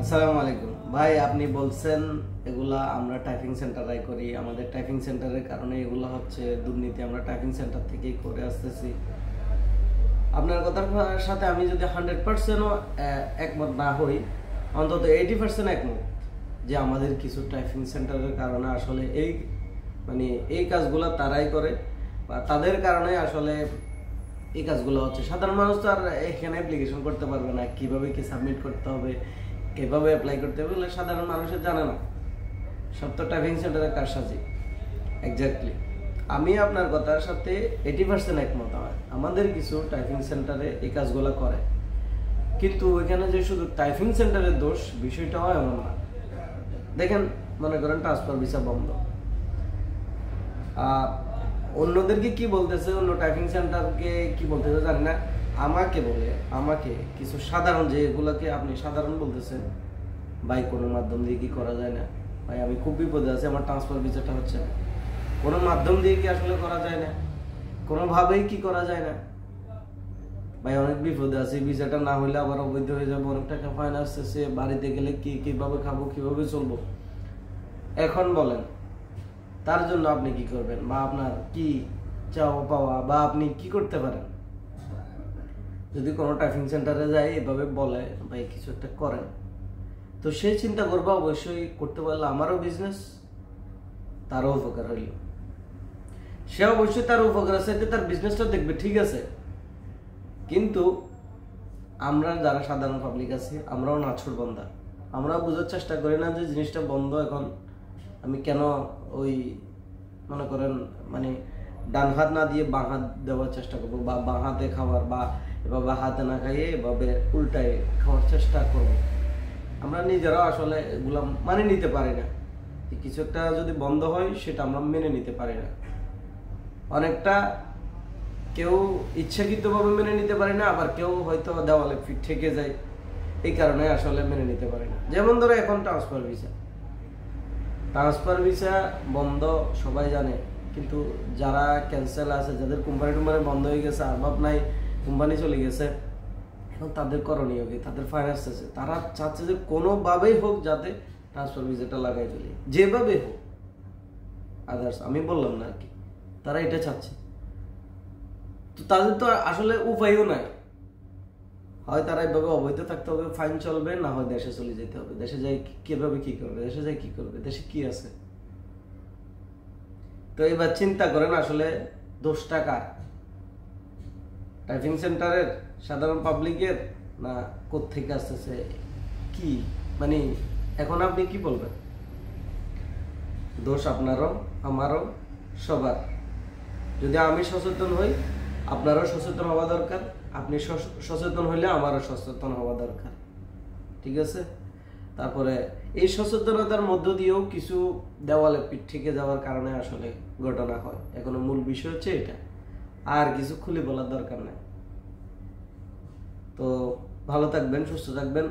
আসসালামু আলাইকুম ভাই, আপনি বলছেন এগুলা আমরা টাইপিং সেন্টারে করি, আমাদের টাইপিং সেন্টারের কারণে এগুলা হচ্ছে দুর্নীতি, আমরা টাইপিং সেন্টার থেকেই করে আসতেছি। আপনার কথার সাথে আমি যদি 100%ও একমত না হই, অন্তত 80% একমত যে আমাদের কিছু টাইপিং সেন্টারের কারণে আসলে এই কাজগুলো তারাই করে বা তাদের কারণে আসলে এই কাজগুলো হচ্ছে। সাধারণ মানুষ তো আর এখানে অ্যাপ্লিকেশন করতে পারবে না, কিভাবে কি সাবমিট করতে হবে, কিভাবে অ্যাপ্লাই করতে হবে, এগুলো সাধারণ মানুষের জানে না। সব তো টাইপিং সেন্টারের কারসাজি। এক্স্যাক্টলি আমি আপনার কথার সাথে 80% একমত। আমাদের কিছু টাইপিং সেন্টারে এই কাজগুলো করে, কিন্তু এখানে যে শুধু টাইপিং সেন্টারের দোষ, বিষয়টা হয় এমন না। দেখেন, মনে করেন ট্রান্সফার ভিসা বন্ধ, অন্যদেরকে কি বলতেছে, অন্য টাইপিং সেন্টারকে কি বলতেছে জানি না, আমাকে কিছু সাধারণ, যেগুলোকে আপনি সাধারণ বলতেছেন, ভাই কোনো মাধ্যম দিয়ে কি করা যায় না? ভাই আমি খুব বিপদে আছি, আমার ট্রান্সফার ভিসাটা হচ্ছে না। কোনো মাধ্যম দিয়ে কি আসলে করা যায় না? কোনোভাবেই কি করা যায় না? ভাই অনেক বিপদে আছি, ভিসাটা না হইলে আবার অবৈধ হয়ে যাবো, অনেক টাকা ফাইন আসতেছে, বাড়িতে গেলে কিভাবে খাবো, কিভাবে চলবো? এখন বলেন, তার জন্য আপনি কি করবেন, বা আপনার কি চাওয়া পাওয়া, বা আপনি কি করতে পারেন? যদি কোনো টাইপিং সেন্টারে যায় এভাবে বলে ভাই কিছু একটা করেন, তো সে চিন্তা করবো অবশ্যই করতে পারলে আমারও বিজনেস, তারও উপকার হইল। সে অবশ্যই তার উপকার আছে, তার বিজনেসটা দেখবে, ঠিক আছে। কিন্তু আমরা যারা সাধারণ পাবলিক আছি, আমরাও নাছুর বন্ধা, আমরা বোঝার চেষ্টা করি না যে জিনিসটা বন্ধ। এখন আমি কেন মনে করেন ডান হাত না দিয়ে বাঁ হাত দেওয়ার চেষ্টা করবো, বা বাঁ হাতে খাবার, বা এভাবে হাতে না খাইয়ে এভাবে উল্টায় খাওয়ার চেষ্টা করবো। আমরা নিজেরাও আসলে এগুলো মানে নিতে পারি না। কিছু একটা যদি বন্ধ হয় সেটা আমরা মেনে নিতে পারি না। অনেকটা কেউ ইচ্ছাকৃতভাবে মেনে নিতে পারি না, আবার কেউ হয়তো দেওয়ালে ঠেকে যায়, এই কারণে আসলে মেনে নিতে পারি না। যেমন ধরো এখন ট্রান্সফার ভিসা বন্ধ সবাই জানে, কিন্তু যারা ক্যান্সেল আছে, যাদের কোম্পানি বন্ধ হয়ে গেছে, অভাব নাই, কোম্পানি চলে গেছে, এখন তাদের করণীয় কি? তাদের ফাইন্যান্স আছে, তারা চাচ্ছে যে কোনোভাবেই হোক যাতে ট্রান্সফার ভিসাটা লাগাই চলে, যেভাবে হোক। আদার্স আমি বললাম না আর কি, তারা এটা চাচ্ছে। তো তাদের তো আসলে উপায়ও নাই, হয় তারা এভাবে অবৈধ থাকতে হবে, ফাইন চলবে, না হয় দেশে চলে যেতে হবে। দেশে যাই কিভাবে কি করবে? দেশে যাই কি করবে? দেশে কি আছে? তো এবার চিন্তা করেন আসলে দোষটা কার? টাইপিং সেন্টারের, সাধারণ পাবলিকের, না কোত্থেকে আসতেছে? কি এখন আপনি কি বলবেন? দোষ আপনারও, আমারও, সবার। যদি আমি সচেতন হই, আপনারও সচেতন হওয়া দরকার। আপনি সচেতন হইলে আমারও সচেতন হওয়া দরকার, ঠিক আছে? তারপরে এই সচেতনতার মধ্য দিয়েও কিছু দেওয়ালে পিঠ থেকে যাওয়ার কারণে আসলে ঘটনা হয়। এখনো মূল বিষয় হচ্ছে এটা, আর কিছু খুলে বলার দরকার নাই। তো ভালো থাকবেন, সুস্থ থাকবেন।